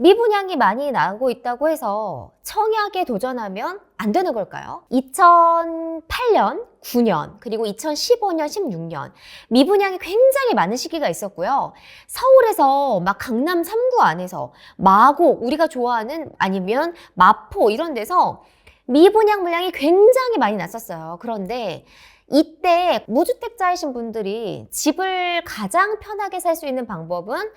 미분양이 많이 나오고 있다고 해서 청약에 도전하면 안 되는 걸까요? 2008년, 9년, 그리고 2015년, 16년 미분양이 굉장히 많은 시기가 있었고요. 서울에서 막 강남 3구 안에서 마곡, 우리가 좋아하는 아니면 마포 이런 데서 미분양 물량이 굉장히 많이 났었어요. 그런데 이때 무주택자이신 분들이 집을 가장 편하게 살 수 있는 방법은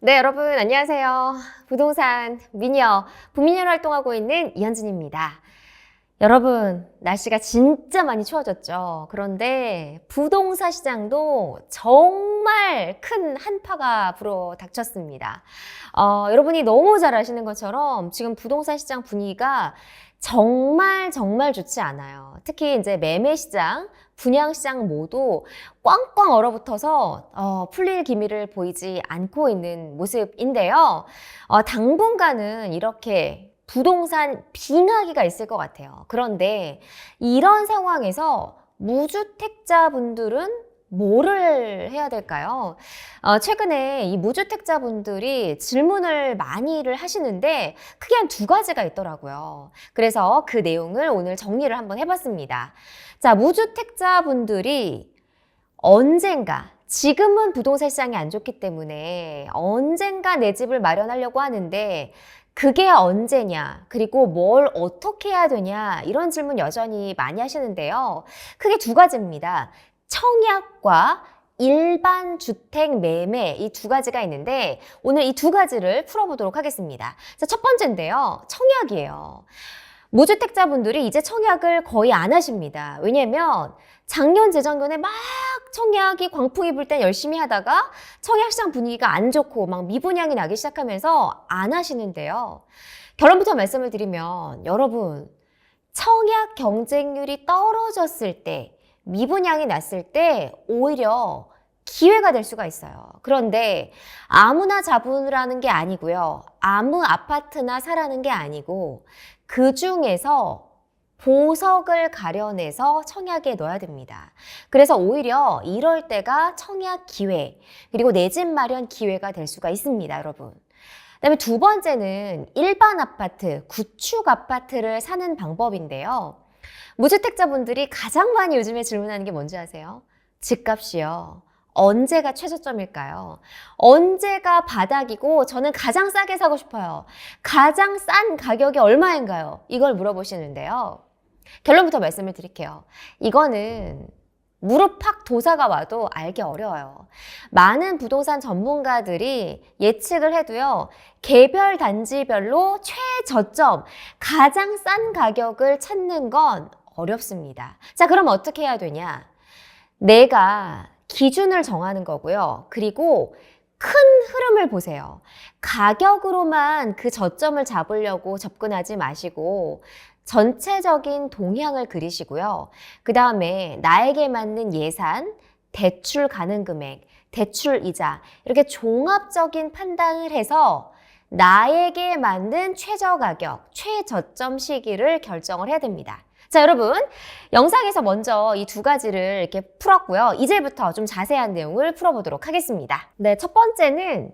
네, 여러분 안녕하세요. 부동산 미녀, 부미녀로 활동하고 있는 이현진입니다. 여러분, 날씨가 진짜 많이 추워졌죠. 그런데 부동산 시장도 정말 큰 한파가 불어 닥쳤습니다. 여러분이 너무 잘 아시는 것처럼 지금 부동산 시장 분위기가 정말 좋지 않아요. 특히 이제 매매 시장, 분양 시장 모두 꽝꽝 얼어붙어서 풀릴 기미를 보이지 않고 있는 모습인데요. 당분간은 이렇게 부동산 빙하기가 있을 것 같아요. 그런데 이런 상황에서 무주택자분들은 뭐를 해야 될까요? 최근에 이 무주택자분들이 질문을 많이들 하시는데 크게 한 두 가지가 있더라고요. 그래서 그 내용을 오늘 정리를 한번 해봤습니다. 자, 무주택자분들이 언젠가, 지금은 부동산 시장이 안 좋기 때문에 언젠가 내 집을 마련하려고 하는데 그게 언제냐, 그리고 뭘 어떻게 해야 되냐, 이런 질문 여전히 많이 하시는데요. 크게 두 가지입니다. 청약과 일반 주택 매매, 이 두 가지가 있는데 오늘 이 두 가지를 풀어보도록 하겠습니다. 자, 첫 번째인데요. 청약이에요. 무주택자분들이 이제 청약을 거의 안 하십니다. 왜냐면 작년, 재작년에 막 청약이 광풍이 불 땐 열심히 하다가 청약시장 분위기가 안 좋고 막 미분양이 나기 시작하면서 안 하시는데요. 결론부터 말씀을 드리면 여러분, 청약 경쟁률이 떨어졌을 때, 미분양이 났을 때 오히려 기회가 될 수가 있어요. 그런데 아무나 잡으라는 게 아니고요. 아무 아파트나 사라는 게 아니고 그 중에서 보석을 가려내서 청약에 넣어야 됩니다. 그래서 오히려 이럴 때가 청약 기회, 그리고 내 집 마련 기회가 될 수가 있습니다, 여러분. 그다음에 두 번째는 일반 아파트, 구축 아파트를 사는 방법인데요. 무주택자분들이 가장 많이 요즘에 질문하는 게 뭔지 아세요? 집값이요. 언제가 최저점일까요? 언제가 바닥이고 저는 가장 싸게 사고 싶어요. 가장 싼 가격이 얼마인가요? 이걸 물어보시는데요. 결론부터 말씀을 드릴게요. 이거는 무릎팍 도사가 와도 알기 어려워요. 많은 부동산 전문가들이 예측을 해도요, 개별 단지별로 최저점, 가장 싼 가격을 찾는 건 어렵습니다. 자, 그럼 어떻게 해야 되냐? 내가 기준을 정하는 거고요. 그리고 큰 흐름을 보세요. 가격으로만 그 저점을 잡으려고 접근하지 마시고 전체적인 동향을 그리시고요. 그 다음에 나에게 맞는 예산, 대출 가능 금액, 대출 이자 이렇게 종합적인 판단을 해서 나에게 맞는 최저 가격, 최저점 시기를 결정을 해야 됩니다. 자, 여러분, 영상에서 먼저 이 두 가지를 이렇게 풀었고요. 이제부터 좀 자세한 내용을 풀어보도록 하겠습니다. 네, 첫 번째는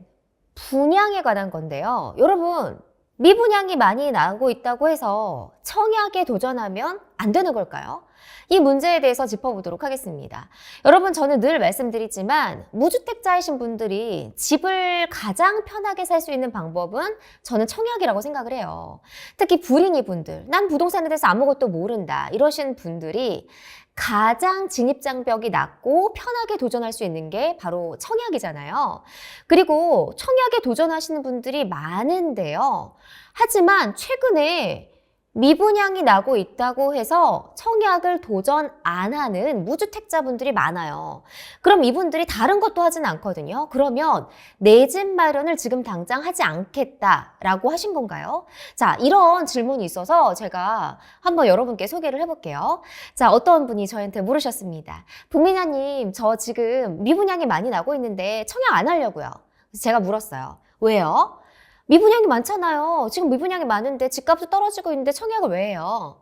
분양에 관한 건데요. 여러분, 미분양이 많이 나오고 있다고 해서 청약에 도전하면 안 되는 걸까요? 이 문제에 대해서 짚어보도록 하겠습니다. 여러분, 저는 늘 말씀드리지만 무주택자이신 분들이 집을 가장 편하게 살 수 있는 방법은 저는 청약이라고 생각을 해요. 특히 불인이 분들, 난 부동산에 대해서 아무것도 모른다 이러신 분들이 가장 진입장벽이 낮고 편하게 도전할 수 있는 게 바로 청약이잖아요. 그리고 청약에 도전하시는 분들이 많은데요. 하지만 최근에 미분양이 나고 있다고 해서 청약을 도전 안 하는 무주택자분들이 많아요. 그럼 이분들이 다른 것도 하진 않거든요. 그러면 내 집 마련을 지금 당장 하지 않겠다라고 하신 건가요? 자, 이런 질문이 있어서 제가 한번 여러분께 소개를 해볼게요. 자, 어떤 분이 저한테 물으셨습니다. 북민아님, 저 지금 미분양이 많이 나고 있는데 청약 안 하려고요. 그래서 제가 물었어요. 왜요? 미분양이 많잖아요. 지금 미분양이 많은데 집값도 떨어지고 있는데 청약을 왜 해요?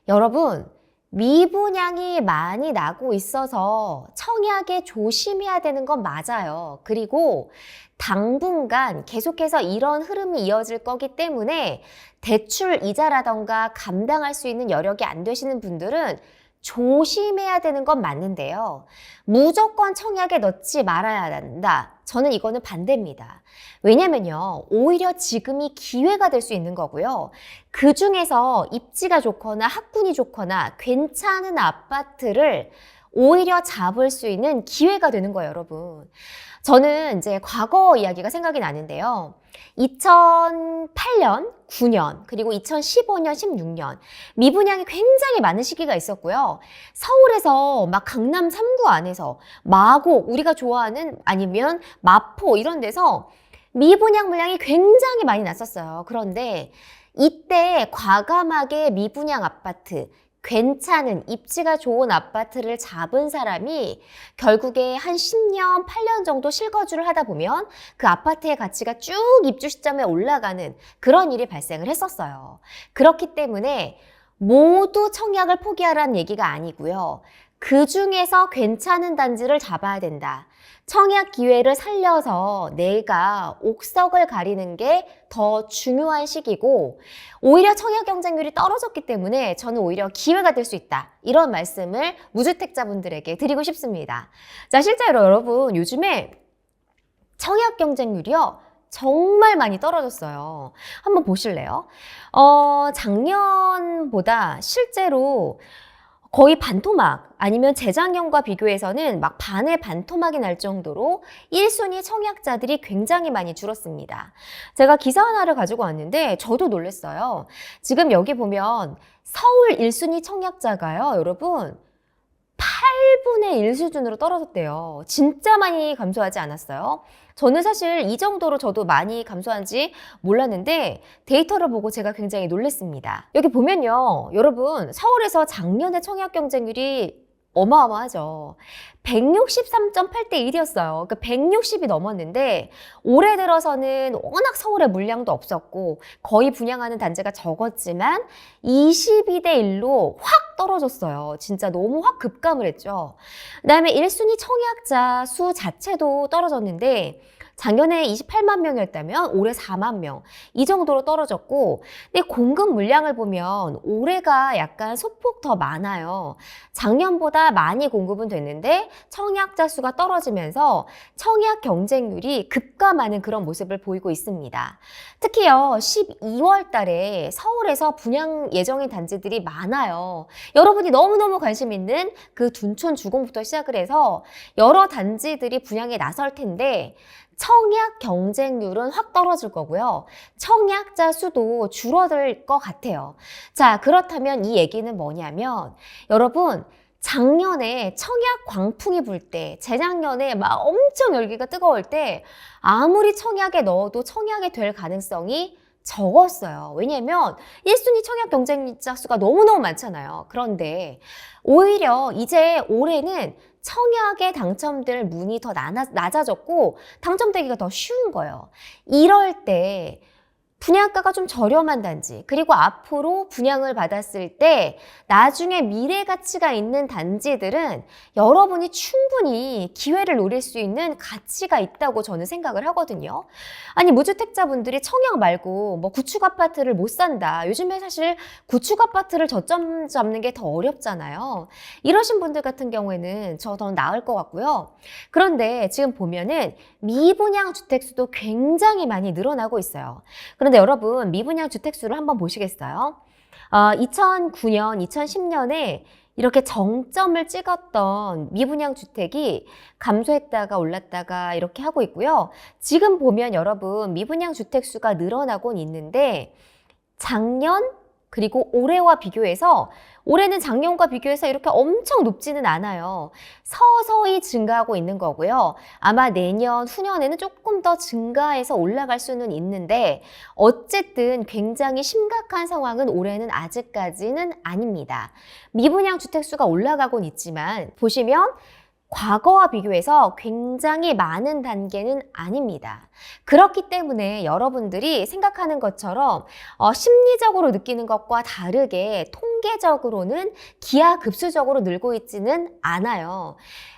여러분, 미분양이 많이 나고 있어서 청약에 조심해야 되는 건 맞아요. 그리고 당분간 계속해서 이런 흐름이 이어질 거기 때문에 대출 이자라던가 감당할 수 있는 여력이 안 되시는 분들은 조심해야 되는 건 맞는데요. 무조건 청약에 넣지 말아야 한다. 저는 이거는 반대입니다. 왜냐면요, 오히려 지금이 기회가 될 수 있는 거고요. 그 중에서 입지가 좋거나 학군이 좋거나 괜찮은 아파트를 오히려 잡을 수 있는 기회가 되는 거예요, 여러분. 저는 이제 과거 이야기가 생각이 나는데요. 2008년, 9년, 그리고 2015년, 16년 미분양이 굉장히 많은 시기가 있었고요. 서울에서 막 강남 3구 안에서 마곡, 우리가 좋아하는 아니면 마포 이런 데서 미분양 물량이 굉장히 많이 났었어요. 그런데 이때 과감하게 미분양 아파트, 괜찮은 입지가 좋은 아파트를 잡은 사람이 결국에 한 10년, 8년 정도 실거주를 하다 보면 그 아파트의 가치가 쭉 입주 시점에 올라가는 그런 일이 발생을 했었어요. 그렇기 때문에 모두 청약을 포기하라는 얘기가 아니고요. 그 중에서 괜찮은 단지를 잡아야 된다. 청약 기회를 살려서 내가 옥석을 가리는 게 더 중요한 시기고, 오히려 청약 경쟁률이 떨어졌기 때문에 저는 오히려 기회가 될 수 있다. 이런 말씀을 무주택자분들에게 드리고 싶습니다. 자, 실제로 여러분 요즘에 청약 경쟁률이요, 정말 많이 떨어졌어요. 한번 보실래요? 작년보다 실제로 거의 반토막, 아니면 재작년과 비교해서는 막 반의 반토막이 날 정도로 1순위 청약자들이 굉장히 많이 줄었습니다. 제가 기사 하나를 가지고 왔는데 저도 놀랐어요. 지금 여기 보면 서울 1순위 청약자가요, 여러분 8분의 1 수준으로 떨어졌대요. 진짜 많이 감소하지 않았어요? 저는 사실 이 정도로 저도 많이 감소한지 몰랐는데 데이터를 보고 제가 굉장히 놀랐습니다. 여기 보면요, 여러분 서울에서 작년에 청약 경쟁률이 어마어마하죠. 163.8대 1이었어요. 그러니까 160이 넘었는데 올해 들어서는 워낙 서울에 물량도 없었고 거의 분양하는 단지가 적었지만 22대 1로 확 떨어졌어요. 진짜 너무 확 급감을 했죠. 그다음에 1순위 청약자 수 자체도 떨어졌는데 작년에 28만 명이었다면 올해 4만 명. 이 정도로 떨어졌고, 근데 공급 물량을 보면 올해가 약간 소폭 더 많아요. 작년보다 많이 공급은 됐는데 청약자 수가 떨어지면서 청약 경쟁률이 급감하는 그런 모습을 보이고 있습니다. 특히요, 12월 달에 서울에서 분양 예정인 단지들이 많아요. 여러분이 너무너무 관심 있는 그 둔촌 주공부터 시작을 해서 여러 단지들이 분양에 나설 텐데 청약 경쟁률은 확 떨어질 거고요. 청약자 수도 줄어들 것 같아요. 자, 그렇다면 이 얘기는 뭐냐면 여러분 작년에 청약 광풍이 불 때, 재작년에 막 엄청 열기가 뜨거울 때 아무리 청약에 넣어도 청약이 될 가능성이 적었어요. 왜냐면 1순위 청약 경쟁자 수가 너무너무 많잖아요. 그런데 오히려 이제 올해는 청약에 당첨될 문이 더 낮아졌고 당첨되기가 더 쉬운 거예요. 이럴 때 분양가가 좀 저렴한 단지, 그리고 앞으로 분양을 받았을 때 나중에 미래 가치가 있는 단지들은 여러분이 충분히 기회를 노릴 수 있는 가치가 있다고 저는 생각을 하거든요. 아니, 무주택자분들이 청약 말고 뭐 구축 아파트를 못 산다. 요즘에 사실 구축 아파트를 저점 잡는 게 더 어렵잖아요. 이러신 분들 같은 경우에는 저 더 나을 것 같고요. 그런데 지금 보면은 미분양 주택수도 굉장히 많이 늘어나고 있어요. 그런데 여러분 미분양 주택수를 한번 보시겠어요? 2009년, 2010년에 이렇게 정점을 찍었던 미분양 주택이 감소했다가 올랐다가 이렇게 하고 있고요. 지금 보면 여러분 미분양 주택수가 늘어나곤 있는데 작년 그리고 올해와 비교해서 올해는 작년과 비교해서 이렇게 엄청 높지는 않아요. 서서히 증가하고 있는 거고요. 아마 내년, 후년에는 조금 더 증가해서 올라갈 수는 있는데 어쨌든 굉장히 심각한 상황은 올해는 아직까지는 아닙니다. 미분양 주택수가 올라가곤 있지만 보시면 과거와 비교해서 굉장히 많은 단계는 아닙니다. 그렇기 때문에 여러분들이 생각하는 것처럼 심리적으로 느끼는 것과 다르게 통계적으로는 기하급수적으로 늘고 있지는 않아요.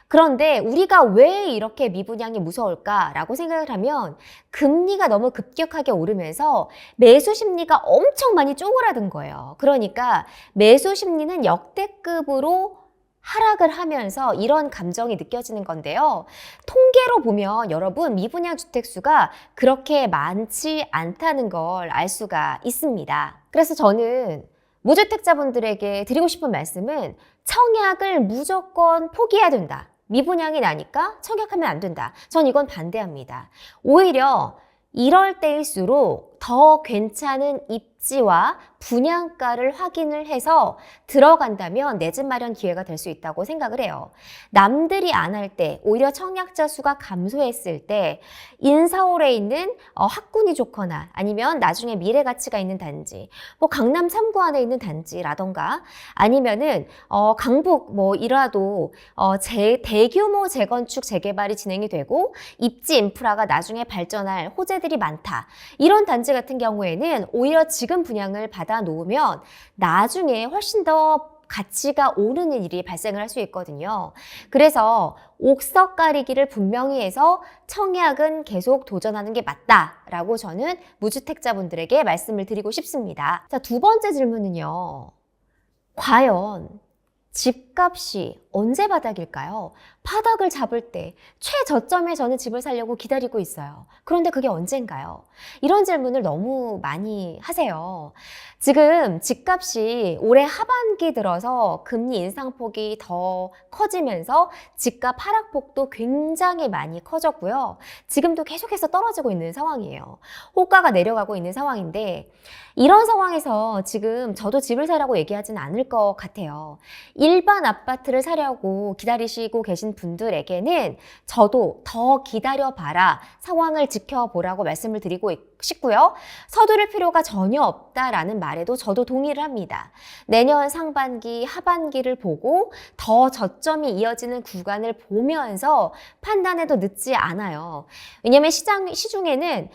그런데 우리가 왜 이렇게 미분양이 무서울까라고 생각을 하면 금리가 너무 급격하게 오르면서 매수 심리가 엄청 많이 쪼그라든 거예요. 그러니까 매수 심리는 역대급으로 하락을 하면서 이런 감정이 느껴지는 건데요. 통계로 보면 여러분 미분양 주택수가 그렇게 많지 않다는 걸 알 수가 있습니다. 그래서 저는 무주택자분들에게 드리고 싶은 말씀은 청약을 무조건 포기해야 된다. 미분양이 나니까 청약하면 안 된다. 전 이건 반대합니다. 오히려 이럴 때일수록 더 괜찮은 입지와 분양가를 확인을 해서 들어간다면 내 집 마련 기회가 될 수 있다고 생각을 해요. 남들이 안 할 때, 오히려 청약자 수가 감소했을 때 인서울에 있는 학군이 좋거나 아니면 나중에 미래 가치가 있는 단지, 뭐 강남 3구 안에 있는 단지라던가 아니면은 강북 이라도 대규모 재건축 재개발이 진행이 되고 입지 인프라가 나중에 발전할 호재들이 많다. 이런 단지 같은 경우에는 오히려 지금 분양을 받아 놓으면 나중에 훨씬 더 가치가 오르는 일이 발생을 할 수 있거든요. 그래서 옥석 가리기를 분명히 해서 청약은 계속 도전하는 게 맞다라고 저는 무주택자분들에게 말씀을 드리고 싶습니다. 자, 두 번째 질문은요. 과연 집값이 언제 바닥일까요? 바닥을 잡을 때 최저점에 저는 집을 사려고 기다리고 있어요. 그런데 그게 언젠가요? 이런 질문을 너무 많이 하세요. 지금 집값이 올해 하반기 들어서 금리 인상폭이 더 커지면서 집값 하락폭도 굉장히 많이 커졌고요. 지금도 계속해서 떨어지고 있는 상황이에요. 호가가 내려가고 있는 상황인데 이런 상황에서 지금 저도 집을 사라고 얘기하진 않을 것 같아요. 일반 아파트를 사려고 기다리시고 계신 분들에게는 저도 더 기다려봐라, 상황을 지켜보라고 말씀을 드리고 싶고요. 서두를 필요가 전혀 없다라는 말에도 저도 동의를 합니다. 내년 상반기, 하반기를 보고 더 저점이 이어지는 구간을 보면서 판단해도 늦지 않아요. 왜냐하면 시중에는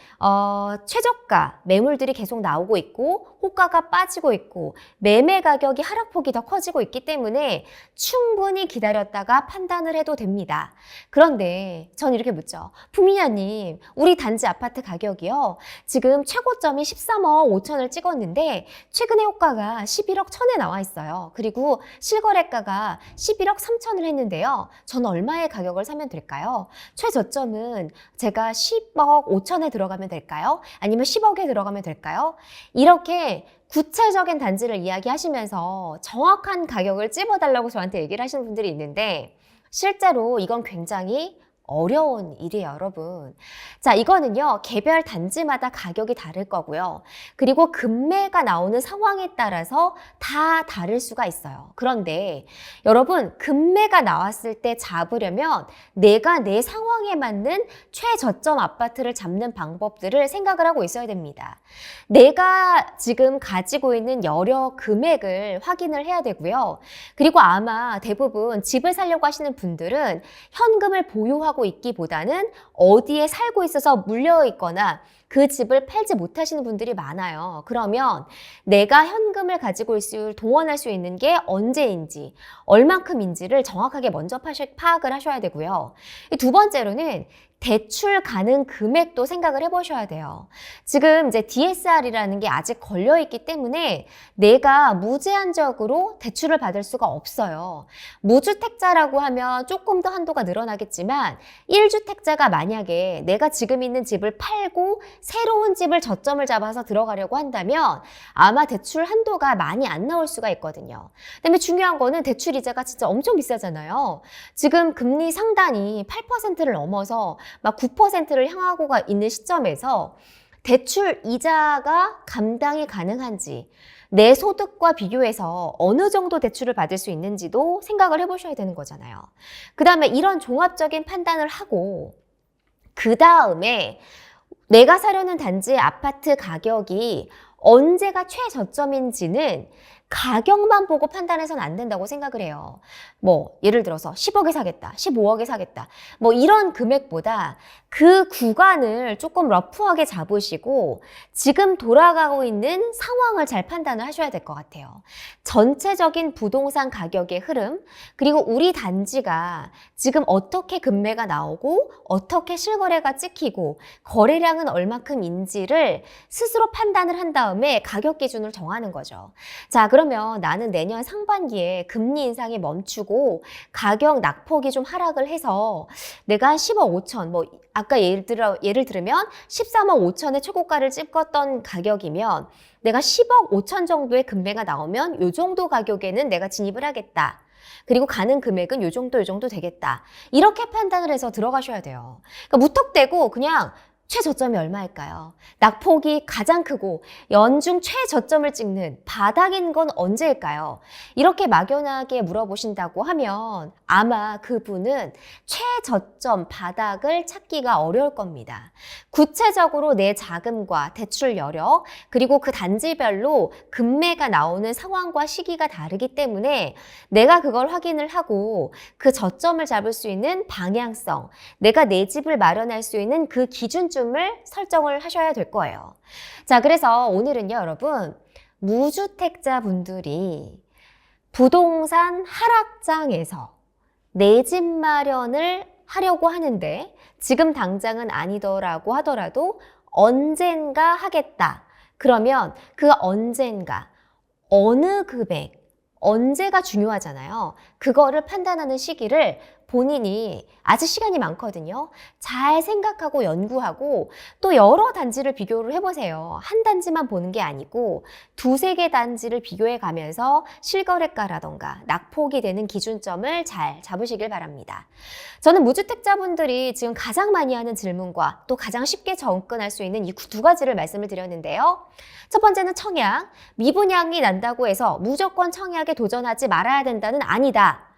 최저가 매물들이 계속 나오고 있고 호가가 빠지고 있고 매매 가격이 하락폭이 더 커지고 있기 때문에 충분히 기다렸다가 판단을 해도 됩니다. 그런데 전 이렇게 묻죠. 부미녀님, 우리 단지 아파트 가격이요. 지금 최고점이 13억 5천을 찍었는데 최근에 호가가 11억 1천에 나와 있어요. 그리고 실거래가가 11억 3천을 했는데요. 저는 얼마의 가격을 사면 될까요? 최저점은 제가 10억 5천에 들어가면 될까요? 아니면 10억에 들어가면 될까요? 이렇게 구체적인 단지를 이야기하시면서 정확한 가격을 찝어달라고 저한테 얘기를 하시는 분들이 있는데 실제로 이건 굉장히 어려운 일이에요, 여러분. 자, 이거는요, 개별 단지마다 가격이 다를 거고요. 그리고 급매가 나오는 상황에 따라서 다 다를 수가 있어요. 그런데 여러분, 급매가 나왔을 때 잡으려면 내가 내 상황에 맞는 최저점 아파트를 잡는 방법들을 생각을 하고 있어야 됩니다. 내가 지금 가지고 있는 여러 금액을 확인을 해야 되고요. 그리고 아마 대부분 집을 사려고 하시는 분들은 현금을 보유하고 있기보다는 어디에 살고 있어서 물려 있거나 그 집을 팔지 못하시는 분들이 많아요. 그러면 내가 현금을 가지고 동원할 수 있는 게 언제인지, 얼만큼인지를 정확하게 먼저 파악을 하셔야 되고요. 두 번째로는 대출 가능 금액도 생각을 해보셔야 돼요. 지금 이제 DSR이라는 게 아직 걸려있기 때문에 내가 무제한적으로 대출을 받을 수가 없어요. 무주택자라고 하면 조금 더 한도가 늘어나겠지만 1주택자가 만약에 내가 지금 있는 집을 팔고 새로운 집을 저점을 잡아서 들어가려고 한다면 아마 대출 한도가 많이 안 나올 수가 있거든요. 그다음에 중요한 거는 대출 이자가 진짜 엄청 비싸잖아요. 지금 금리 상단이 8%를 넘어서 막 9%를 향하고 있는 시점에서 대출 이자가 감당이 가능한지 내 소득과 비교해서 어느 정도 대출을 받을 수 있는지도 생각을 해보셔야 되는 거잖아요. 그 다음에 이런 종합적인 판단을 하고 그 다음에 내가 사려는 단지의 아파트 가격이 언제가 최저점인지는 가격만 보고 판단해서는 안 된다고 생각을 해요. 뭐 예를 들어서 10억에 사겠다, 15억에 사겠다, 뭐 이런 금액보다 그 구간을 조금 러프하게 잡으시고 지금 돌아가고 있는 상황을 잘 판단을 하셔야 될 것 같아요. 전체적인 부동산 가격의 흐름, 그리고 우리 단지가 지금 어떻게 금매가 나오고 어떻게 실거래가 찍히고 거래량은 얼마큼인지를 스스로 판단을 한 다음에 가격 기준을 정하는 거죠. 자, 그러면 나는 내년 상반기에 금리 인상이 멈추고 가격 낙폭이 좀 하락을 해서 내가 한 10억 5천, 뭐 아까 예를 들면 13억 5천의 최고가를 찍었던 가격이면 내가 10억 5천 정도의 금매가 나오면 이 정도 가격에는 내가 진입을 하겠다. 그리고 가는 금액은 요 정도 되겠다. 이렇게 판단을 해서 들어가셔야 돼요. 그러니까 무턱대고 그냥 최저점이 얼마일까요? 낙폭이 가장 크고 연중 최저점을 찍는 바닥인 건 언제일까요? 이렇게 막연하게 물어보신다고 하면 아마 그분은 최저점 바닥을 찾기가 어려울 겁니다. 구체적으로 내 자금과 대출 여력, 그리고 그 단지별로 금매가 나오는 상황과 시기가 다르기 때문에 내가 그걸 확인을 하고 그 저점을 잡을 수 있는 방향성, 내가 내 집을 마련할 수 있는 그 기준점을 설정을 하셔야 될 거예요. 자, 그래서 오늘은요, 여러분, 무주택자 분들이 부동산 하락장에서 내 집 마련을 하려고 하는데 지금 당장은 아니더라고 하더라도 언젠가 하겠다. 그러면 그 언젠가, 어느 금액, 언제가 중요하잖아요. 그거를 판단하는 시기를 본인이 아직 시간이 많거든요. 잘 생각하고 연구하고 또 여러 단지를 비교를 해보세요. 한 단지만 보는 게 아니고 두세 개 단지를 비교해 가면서 실거래가라던가 낙폭이 되는 기준점을 잘 잡으시길 바랍니다. 저는 무주택자분들이 지금 가장 많이 하는 질문과 또 가장 쉽게 접근할 수 있는 이 두 가지를 말씀을 드렸는데요. 첫 번째는 청약. 미분양이 난다고 해서 무조건 청약에 도전하지 말아야 된다는 아니다.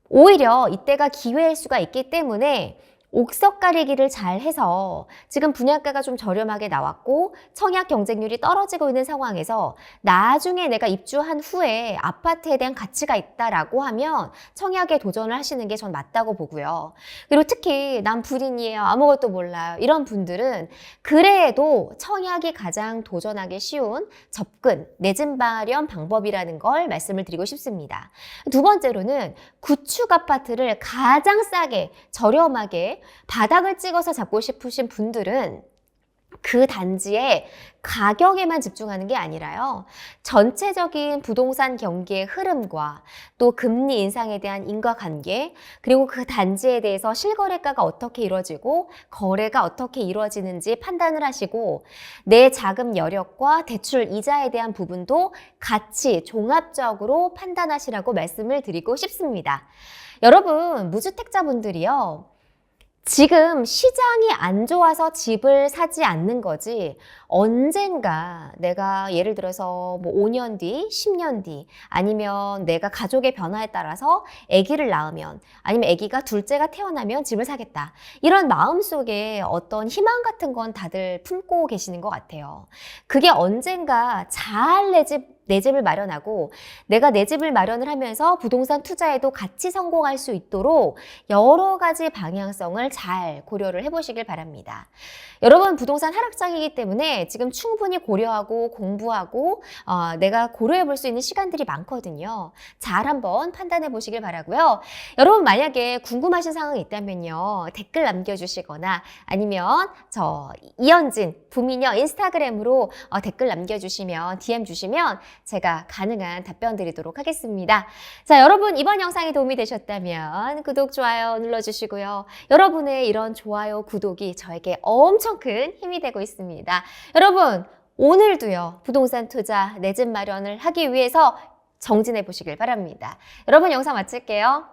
오히려 이때가 기회일 수가 있기 때문에 옥석 가리기를 잘 해서 지금 분양가가 좀 저렴하게 나왔고 청약 경쟁률이 떨어지고 있는 상황에서 나중에 내가 입주한 후에 아파트에 대한 가치가 있다라고 하면 청약에 도전을 하시는 게 전 맞다고 보고요. 그리고 특히 난 불인이에요, 아무것도 몰라요, 이런 분들은 그래도 청약이 가장 도전하기 쉬운 접근, 내 집 마련 방법이라는 걸 말씀을 드리고 싶습니다. 두 번째로는 구축 아파트를 가장 싸게 저렴하게 바닥을 찍어서 잡고 싶으신 분들은 그 단지의 가격에만 집중하는 게 아니라요. 전체적인 부동산 경기의 흐름과 또 금리 인상에 대한 인과관계, 그리고 그 단지에 대해서 실거래가가 어떻게 이루어지고 거래가 어떻게 이루어지는지 판단을 하시고 내 자금 여력과 대출 이자에 대한 부분도 같이 종합적으로 판단하시라고 말씀을 드리고 싶습니다. 여러분, 무주택자분들이요, 지금 시장이 안 좋아서 집을 사지 않는 거지 언젠가 내가 예를 들어서 뭐 5년 뒤, 10년 뒤 아니면 내가 가족의 변화에 따라서 아기를 낳으면 아니면 아기가 둘째가 태어나면 집을 사겠다. 이런 마음속에 어떤 희망 같은 건 다들 품고 계시는 것 같아요. 그게 언젠가 잘 내 집을 마련하고 내가 내 집을 마련을 하면서 부동산 투자에도 같이 성공할 수 있도록 여러 가지 방향성을 잘 고려를 해보시길 바랍니다. 여러분, 부동산 하락장이기 때문에 지금 충분히 고려하고 공부하고 내가 고려해 볼 수 있는 시간들이 많거든요. 잘 한번 판단해 보시길 바라고요. 여러분, 만약에 궁금하신 사항이 있다면요, 댓글 남겨주시거나 아니면 저 이현진 부미녀 인스타그램으로 댓글 남겨주시면 DM 주시면 제가 가능한 답변 드리도록 하겠습니다. 자, 여러분, 이번 영상이 도움이 되셨다면 구독, 좋아요 눌러주시고요. 여러분의 이런 좋아요, 구독이 저에게 엄청 큰 힘이 되고 있습니다. 여러분, 오늘도요, 부동산 투자, 내 집 마련을 하기 위해서 정진해 보시길 바랍니다. 여러분, 영상 마칠게요.